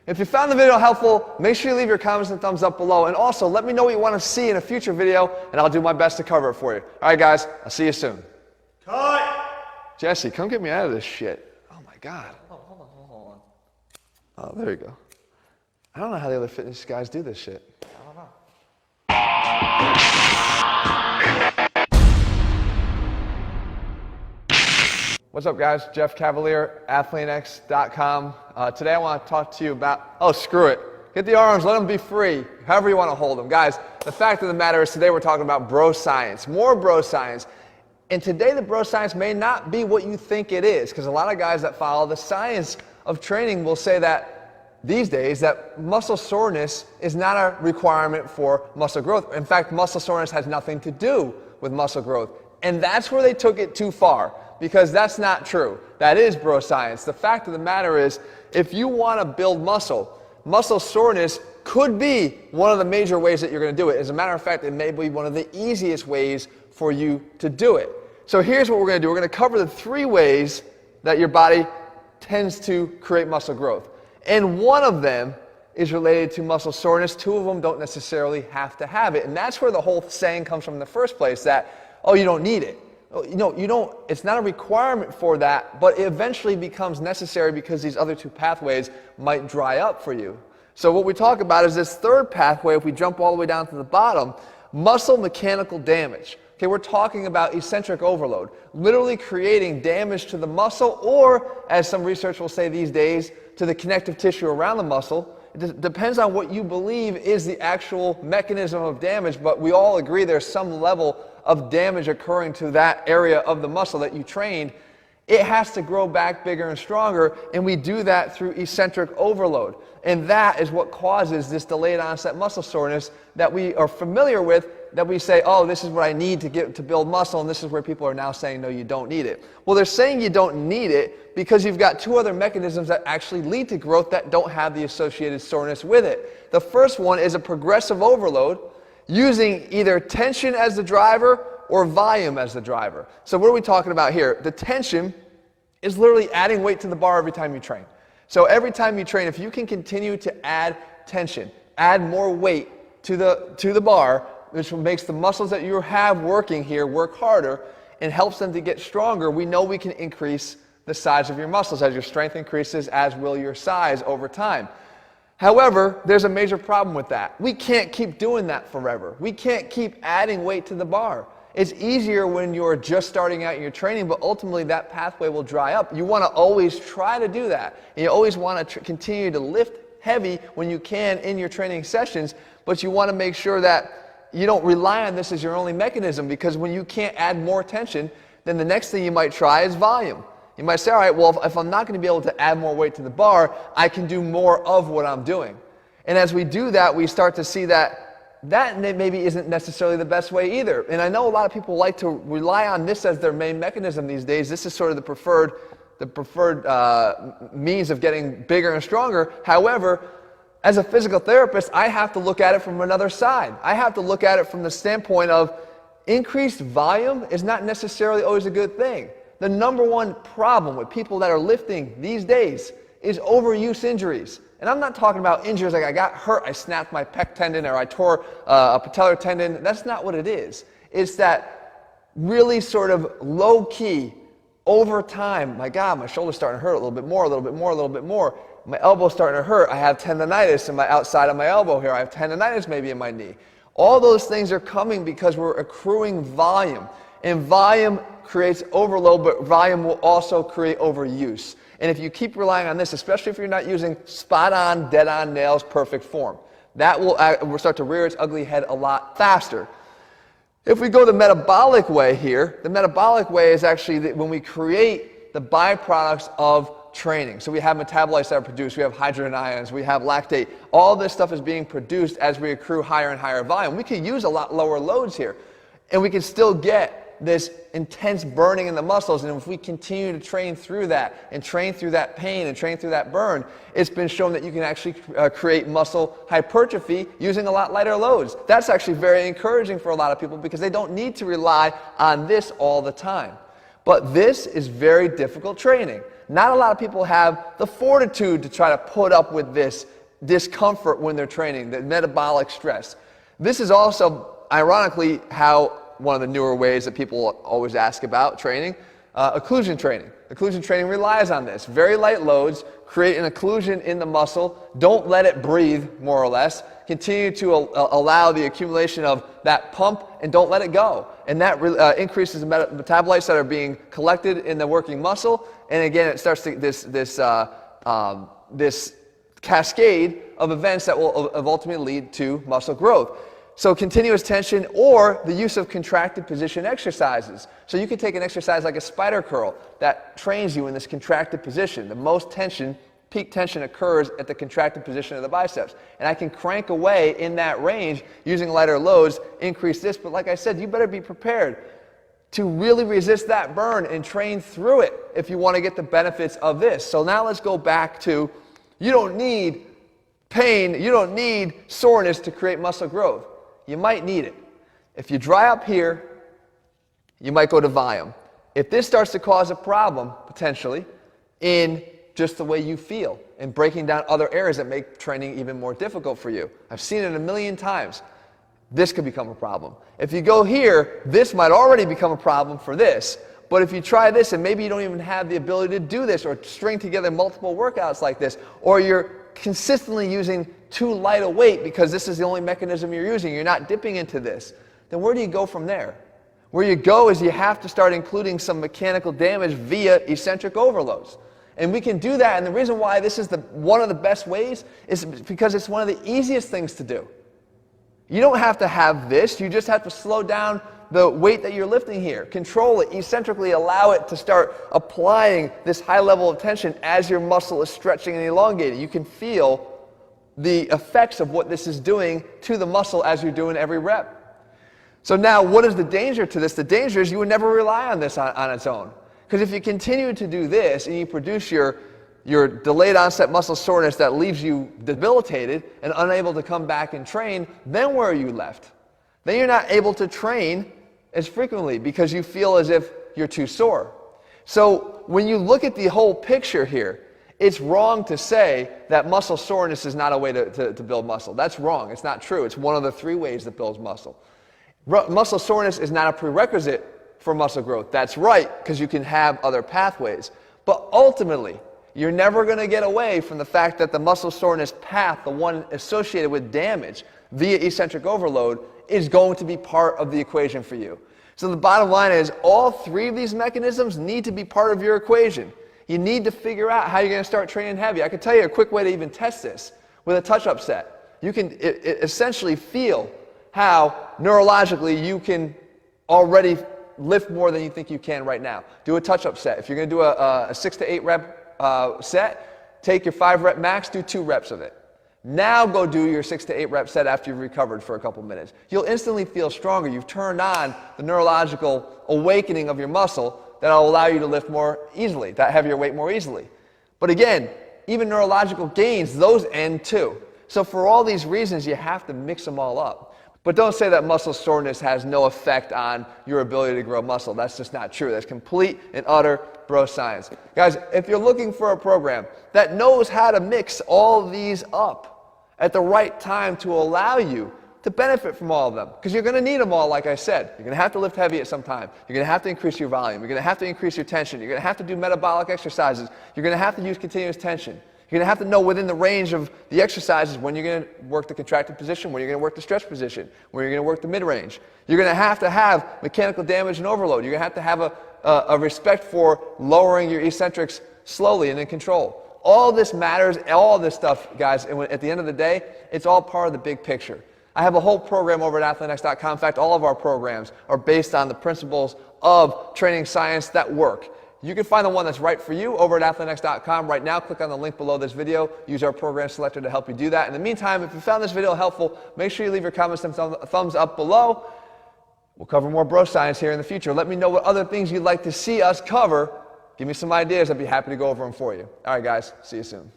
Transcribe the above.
If you found the video helpful, make sure you leave your comments and thumbs up below. And also, let me know what you want to see in a future video, and I'll do my best to cover it for you. All right, guys, I'll see you soon. Cut! Jesse, come get me out of this shit. Oh, my God. Hold on. Oh, there you go. I don't know how the other fitness guys do this shit. I don't know. What's up, guys? Jeff Cavalier, AthleanX.com. Today I want to talk to you about, oh, screw it. Get the arms, let them be free, however you want to hold them. Guys, the fact of the matter is today we're talking about bro science, more bro science. And today the bro science may not be what you think it is, because a lot of guys that follow the science of training will say that these days that muscle soreness is not a requirement for muscle growth. In fact, muscle soreness has nothing to do with muscle growth. And that's where they took it too far, because that's not true. That is bro science. The fact of the matter is, if you want to build muscle, muscle soreness could be one of the major ways that you're going to do it. As a matter of fact, it may be one of the easiest ways for you to do it. So here's what we're going to do. We're going to cover the 3 ways that your body tends to create muscle growth. And one of them is related to muscle soreness. 2 of them don't necessarily have to have it. And that's where the whole saying comes from in the first place, that, oh, you don't need it. No, you don't, it's not a requirement for that, but it eventually becomes necessary because these other 2 pathways might dry up for you. So what we talk about is this 3rd pathway. If we jump all the way down to the bottom, muscle mechanical damage. Okay, we're talking about eccentric overload, literally creating damage to the muscle, or as some research will say these days, to the connective tissue around the muscle. It depends on what you believe is the actual mechanism of damage, but we all agree there's some level of damage occurring to that area of the muscle that you trained. It has to grow back bigger and stronger, and we do that through eccentric overload. And that is what causes this delayed onset muscle soreness that we are familiar with, that we say, oh, this is what I need to build muscle, and this is where people are now saying, no, you don't need it. Well, they're saying you don't need it because you've got 2 other mechanisms that actually lead to growth that don't have the associated soreness with it. The first one is a progressive overload, using either tension as the driver or volume as the driver. So what are we talking about here? The tension is literally adding weight to the bar every time you train. So every time you train, if you can continue to add tension, add more weight to the bar, which makes the muscles that you have working here work harder and helps them to get stronger, we know we can increase the size of your muscles. As your strength increases, as will your size over time. However, there's a major problem with that. We can't keep doing that forever. We can't keep adding weight to the bar. It's easier when you're just starting out in your training, but ultimately that pathway will dry up. You want to always try to do that. And you always want to continue to lift heavy when you can in your training sessions, but you want to make sure that you don't rely on this as your only mechanism, because when you can't add more tension, then the next thing you might try is volume. You might say, all right, well, if I'm not going to be able to add more weight to the bar, I can do more of what I'm doing. And as we do that, we start to see that maybe isn't necessarily the best way either. And I know a lot of people like to rely on this as their main mechanism these days. This is sort of the preferred means of getting bigger and stronger. However, as a physical therapist, I have to look at it from another side. I have to look at it from the standpoint of increased volume is not necessarily always a good thing. The number one problem with people that are lifting these days is overuse injuries. And I'm not talking about injuries like I got hurt, I snapped my pec tendon, or I tore a patellar tendon. That's not what it is. It's that really sort of low-key, over time, my God, my shoulder's starting to hurt a little bit more, a little bit more, a little bit more. My elbow's starting to hurt. I have tendonitis in my outside of my elbow here. I have tendonitis maybe in my knee. All those things are coming because we're accruing volume. And volume creates overload, but volume will also create overuse. And if you keep relying on this, especially if you're not using spot-on, dead-on nails, perfect form, that will start to rear its ugly head a lot faster. If we go the metabolic way here, the metabolic way is actually when we create the byproducts of training. So we have metabolites that are produced, we have hydrogen ions, we have lactate. All this stuff is being produced as we accrue higher and higher volume. We can use a lot lower loads here, and we can still get this intense burning in the muscles. And if we continue to train through that and train through that pain and train through that burn, it's been shown that you can actually create muscle hypertrophy using a lot lighter loads. That's actually very encouraging for a lot of people because they don't need to rely on this all the time. But this is very difficult training. Not a lot of people have the fortitude to try to put up with this discomfort when they're training, the metabolic stress. This is also, ironically, how one of the newer ways that people always ask about training, occlusion training. Occlusion training relies on this. Very light loads, create an occlusion in the muscle, don't let it breathe, more or less. Continue to allow the accumulation of that pump and don't let it go. And that increases the metabolites that are being collected in the working muscle. And again, it starts to, this cascade of events that will ultimately lead to muscle growth. So continuous tension or the use of contracted position exercises. So you can take an exercise like a spider curl that trains you in this contracted position. The most tension, peak tension, occurs at the contracted position of the biceps. And I can crank away in that range using lighter loads, increase this. But like I said, you better be prepared to really resist that burn and train through it if you want to get the benefits of this. So now let's go back to, you don't need pain, you don't need soreness to create muscle growth. You might need it. If you dry up here, you might go to volume. If this starts to cause a problem, potentially, in just the way you feel and breaking down other areas that make training even more difficult for you. I've seen it a million times. This could become a problem. If you go here, this might already become a problem for this. But if you try this and maybe you don't even have the ability to do this or string together multiple workouts like this, or you're consistently using too light a weight because this is the only mechanism you're using, you're not dipping into this, then where do you go from there? Where you go is you have to start including some mechanical damage via eccentric overloads. And we can do that, and the reason why this is one of the best ways is because it's one of the easiest things to do. You don't have to have this, you just have to slow down the weight that you're lifting here. Control it, eccentrically allow it to start applying this high level of tension as your muscle is stretching and elongating. You can feel the effects of what this is doing to the muscle as you're doing every rep. So now, what is the danger to this? The danger is you would never rely on this on its own. Because if you continue to do this and you produce your delayed onset muscle soreness that leaves you debilitated and unable to come back and train, then where are you left? Then you're not able to train as frequently because you feel as if you're too sore. So when you look at the whole picture here, it's wrong to say that muscle soreness is not a way to build muscle. That's wrong. It's not true. It's one of the 3 ways that builds muscle. Muscle soreness is not a prerequisite for muscle growth. That's right, because you can have other pathways. But ultimately, you're never going to get away from the fact that the muscle soreness path, the one associated with damage via eccentric overload, is going to be part of the equation for you. So the bottom line is all 3 of these mechanisms need to be part of your equation. You need to figure out how you're going to start training heavy. I can tell you a quick way to even test this with a touch-up set. You can essentially feel how neurologically you can already lift more than you think you can right now. Do a touch-up set. If you're going to do a 6 to 8 rep set, take your 5 rep max, do 2 reps of it. Now go do your 6 to 8 rep set after you've recovered for a couple minutes. You'll instantly feel stronger. You've turned on the neurological awakening of your muscle that'll allow you to lift more easily, that heavier weight more easily. But again, even neurological gains, those end too. So for all these reasons, you have to mix them all up. But don't say that muscle soreness has no effect on your ability to grow muscle. That's just not true. That's complete and utter bro science. Guys, if you're looking for a program that knows how to mix all these up at the right time to allow you to benefit from all of them, because you're going to need them all, like I said. You're going to have to lift heavy at some time. You're going to have to increase your volume. You're going to have to increase your tension. You're going to have to do metabolic exercises. You're going to have to use continuous tension. You're going to have to know within the range of the exercises when you're going to work the contracted position, when you're going to work the stretch position, when you're going to work the mid-range. You're going to have mechanical damage and overload. You're going to have a respect for lowering your eccentrics slowly and in control. All this matters, all this stuff, guys, and at the end of the day, it's all part of the big picture. I have a whole program over at athleanx.com. In fact, all of our programs are based on the principles of training science that work. You can find the one that's right for you over at athleanx.com. Right now, click on the link below this video. Use our program selector to help you do that. In the meantime, if you found this video helpful, make sure you leave your comments and thumbs up below. We'll cover more bro science here in the future. Let me know what other things you'd like to see us cover. Give me some ideas. I'd be happy to go over them for you. All right, guys. See you soon.